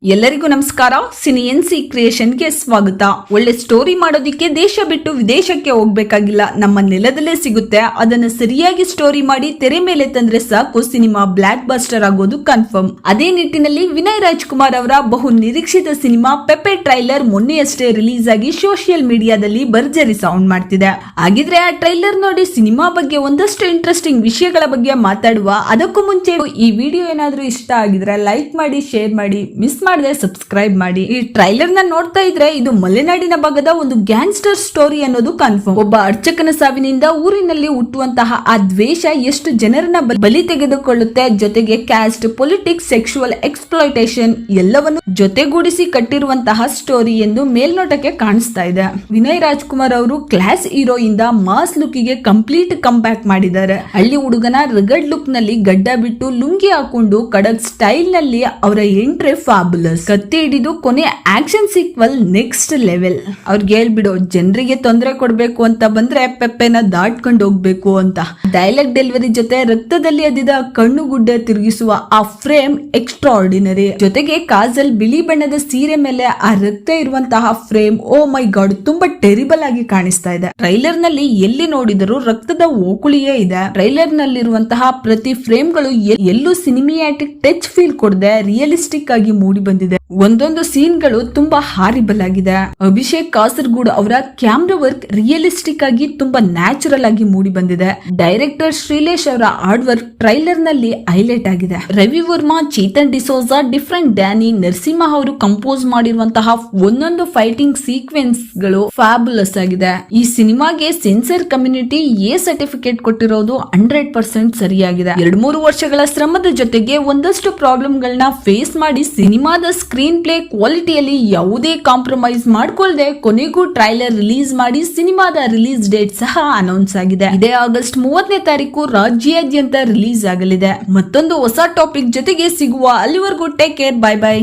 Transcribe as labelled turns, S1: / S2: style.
S1: ಎಲ್ಲರಿಗೂ ನಮಸ್ಕಾರ. Cine NC ಕ್ರಿಯೇಷನ್ಗೆ ಸ್ವಾಗತ. ಒಳ್ಳೆ ಸ್ಟೋರಿ ಮಾಡೋದಿಕ್ಕೆ ದೇಶ ಬಿಟ್ಟು ವಿದೇಶಕ್ಕೆ ಹೋಗ್ಬೇಕಾಗಿಲ್ಲ, ನಮ್ಮ ನೆಲದಲ್ಲೇ ಸಿಗುತ್ತೆ. ಅದನ್ನ ಸರಿಯಾಗಿ ಸ್ಟೋರಿ ಮಾಡಿ ತೆರೆ ಮೇಲೆ ತಂದ್ರೆ ಸಾಕು, ಸಿನಿಮಾ ಬ್ಲಾಕ್ ಬಸ್ಟರ್ ಆಗೋದು ಕನ್ಫರ್ಮ್. ಅದೇ ನಿಟ್ಟಿನಲ್ಲಿ ವಿನಯ್ ರಾಜ್ಕುಮಾರ್ ಅವರ ಬಹು ನಿರೀಕ್ಷಿತ ಸಿನಿಮಾ ಪೆಪ್ಪೆ ಟ್ರೈಲರ್ ಮೊನ್ನೆಯಷ್ಟೇ ರಿಲೀಸ್ ಆಗಿ ಸೋಷಿಯಲ್ ಮೀಡಿಯಾದಲ್ಲಿ ಭರ್ಜರಿ ಸೌಂಡ್ ಮಾಡ್ತಿದೆ. ಹಾಗಿದ್ರೆ ಆ ಟ್ರೈಲರ್ ನೋಡಿ ಸಿನಿಮಾ ಬಗ್ಗೆ ಒಂದಷ್ಟು ಇಂಟ್ರೆಸ್ಟಿಂಗ್ ವಿಷಯಗಳ ಬಗ್ಗೆ ಮಾತಾಡುವ. ಅದಕ್ಕೂ ಮುಂಚೆ ಈ ವಿಡಿಯೋ ಏನಾದ್ರೂ ಇಷ್ಟ ಆಗಿದ್ರೆ ಲೈಕ್ ಮಾಡಿ, ಶೇರ್ ಮಾಡಿ, ಮಿಸ್ ಮಾಡದೆ ಸಬ್ಸ್ಕ್ರೈಬ್ ಮಾಡಿ. ಈ ಟ್ರೈಲರ್ ನ ನೋಡ್ತಾ ಇದ್ರೆ ಇದು ಮಲೆನಾಡಿನ ಭಾಗದ ಒಂದು ಗ್ಯಾಂಗ್ಸ್ಟರ್ ಸ್ಟೋರಿ ಅನ್ನೋದು ಕನ್ಫರ್ಮ್. ಒಬ್ಬ ಅರ್ಚಕನ ಸಾವಿನಿಂದ ಊರಿನಲ್ಲಿ ಹುಟ್ಟುವಂತಹ ಆ ದ್ವೇಷ ಎಷ್ಟು ಜನರನ್ನ ಬಲಿ ತೆಗೆದುಕೊಳ್ಳುತ್ತೆ, ಜೊತೆಗೆ ಕ್ಯಾಸ್ಟ್, ಪೊಲಿಟಿಕ್ಸ್, ಸೆಕ್ಸುವಲ್ ಎಕ್ಸ್ಪ್ಲಾಯ್ಟೇಷನ್ ಎಲ್ಲವನ್ನು ಜೊತೆಗೂಡಿಸಿ ಕಟ್ಟಿರುವಂತಹ ಸ್ಟೋರಿ ಎಂದು ಮೇಲ್ನೋಟಕ್ಕೆ ಕಾಣಿಸ್ತಾ ಇದೆ. ವಿನಯ್ ರಾಜ್ಕುಮಾರ್ ಅವರು ಕ್ಲಾಸ್ ಹೀರೋ ಇಂದ ಮಾಸ್ ಲುಕ್ ಗೆ ಕಂಪ್ಲೀಟ್ ಕಮ್ ಬ್ಯಾಕ್ ಮಾಡಿದ್ದಾರೆ. ಹಳ್ಳಿ ಹುಡುಗನ ರಗಡ್ ಲುಕ್ ನಲ್ಲಿ ಗಡ್ಡ ಬಿಟ್ಟು ಲುಂಗಿ ಹಾಕೊಂಡು ಖಡಕ್ ಸ್ಟೈಲ್ ನಲ್ಲಿ ಅವರ ಎಂಟ್ರಿ ಫ್ಯಾಬುಲಸ್. ಕತ್ತಿ ಹಿಡಿದು ಕೊನೆ ಆಕ್ಷನ್ ಸೀಕ್ವಲ್ ನೆಕ್ಸ್ಟ್ ಲೆವೆಲ್. ಅವ್ರಿಗೆ ಹೇಳ್ಬಿಡು, ಜನರಿಗೆ ತೊಂದರೆ ಕೊಡ್ಬೇಕು ಅಂತ ಬಂದ್ರೆ ಪೆಪ್ಪೆನ ದಾಟ್ಕೊಂಡು ಹೋಗ್ಬೇಕು ಅಂತ. ಡೈಲಾಗ್ ಡೆಲಿವರಿ ಜೊತೆ ರಕ್ತದಲ್ಲಿ ಅದಿದ ಕಣ್ಣು ಗುಡ್ಡೆ ತಿರುಗಿಸುವ ಆ ಫ್ರೇಮ್ ಎಕ್ಸ್ಟ್ರಾ ಆರ್ಡಿನರಿ. ಜೊತೆಗೆ ಕಾಜಲ್ ಬಿಳಿ ಬಣ್ಣದ ಸೀರೆ ಮೇಲೆ ಆ ರಕ್ತ ಇರುವಂತಹ ಫ್ರೇಮ್, ಓ ಮೈ ಗಾಡ್, ತುಂಬಾ ಟೆರಿಬಲ್ ಆಗಿ ಕಾಣಿಸ್ತಾ ಇದೆ. ಟ್ರೈಲರ್ ನಲ್ಲಿ ಎಲ್ಲಿ ನೋಡಿದರೂ ರಕ್ತದ ಓಕುಳಿಯೇ ಇದೆ. ಟ್ರೈಲರ್ ನಲ್ಲಿರುವಂತಹ ಪ್ರತಿ ಫ್ರೇಮ್ ಗಳು ಎಲ್ಲೂ ಸಿನಿಮಿಯಾಟಿಕ್ ಟಚ್ ಫೀಲ್ ಕೊಡದೆ ರಿಯಲಿಸ್ಟಿಕ್ ಆಗಿ ಮೂಡಿ ಬಂದಿದೆ. ಒಂದೊಂದು ಸೀನ್ ಗಳು ತುಂಬಾ ಹಾರಿಬಲ್ ಆಗಿದೆ. ಅಭಿಷೇಕ್ ಕಾಸರಗೋಡು ಅವರ ಕ್ಯಾಮ್ರಾ ವರ್ಕ್ ರಿಯಲಿಸ್ಟಿಕ್ ಆಗಿ ತುಂಬಾ ನ್ಯಾಚುರಲ್ ಆಗಿ ಮೂಡಿ ಬಂದಿದೆ. ಡೈರೆಕ್ಟರ್ ಶ್ರೀಲೇಶ್ ಅವರ ಹಾರ್ಡ್ ವರ್ಕ್ ಟ್ರೈಲರ್ ನಲ್ಲಿ ಹೈಲೈಟ್ ಆಗಿದೆ. ರವಿ ವರ್ಮಾ, ಚೇತನ್ ಡಿಸೋಜಾ, ಡಿಫರೆಂಟ್ ಡ್ಯಾನಿ, ನರಸಿಂಹ ಅವರು ಕಂಪೋಸ್ ಮಾಡಿರುವಂತಹ ಒಂದೊಂದು ಫೈಟಿಂಗ್ ಸೀಕ್ವೆನ್ಸ್ ಗಳು ಫ್ಯಾಬುಲಸ್ ಆಗಿದೆ. ಈ ಸಿನಿಮಾಗೆ ಸೆನ್ಸರ್ ಕಮ್ಯುನಿಟಿ ಎ ಸರ್ಟಿಫಿಕೇಟ್ ಕೊಟ್ಟಿರೋದು 100% ಸರಿಯಾಗಿದೆ. 2-3 ವರ್ಷಗಳ ಶ್ರಮದ ಜೊತೆಗೆ ಒಂದಷ್ಟು ಪ್ರಾಬ್ಲಮ್ ಗಳನ್ನ ಫೇಸ್ ಮಾಡಿ ಸಿನಿಮಾದ ಸ್ಕ್ರೀನ್ ಪ್ಲೇ ಕ್ವಾಲಿಟಿಯಲ್ಲಿ ಯಾವುದೇ ಕಾಂಪ್ರಮೈಸ್ ಮಾಡ್ಕೊಳ್ದೆ ಕೊನೆಗೂ ಟ್ರೈಲರ್ ರಿಲೀಸ್ ಮಾಡಿ ಸಿನಿಮಾದ ರಿಲೀಸ್ ಡೇಟ್ ಸಹ ಅನೌನ್ಸ್ ಆಗಿದೆ. ಇದೇ ಆಗಸ್ಟ್ 30ನೇ ತಾರೀಕು ರಾಜ್ಯಾದ್ಯಂತ ರಿಲೀಸ್ ಆಗಲಿದೆ. ಮತ್ತೊಂದು ಹೊಸ ಟಾಪಿಕ್ ಜೊತೆಗೆ ಸಿಗುವ. ಅಲ್ಲಿವರೆಗೂ ಟೇಕ್ ಕೇರ್, ಬೈ ಬೈ.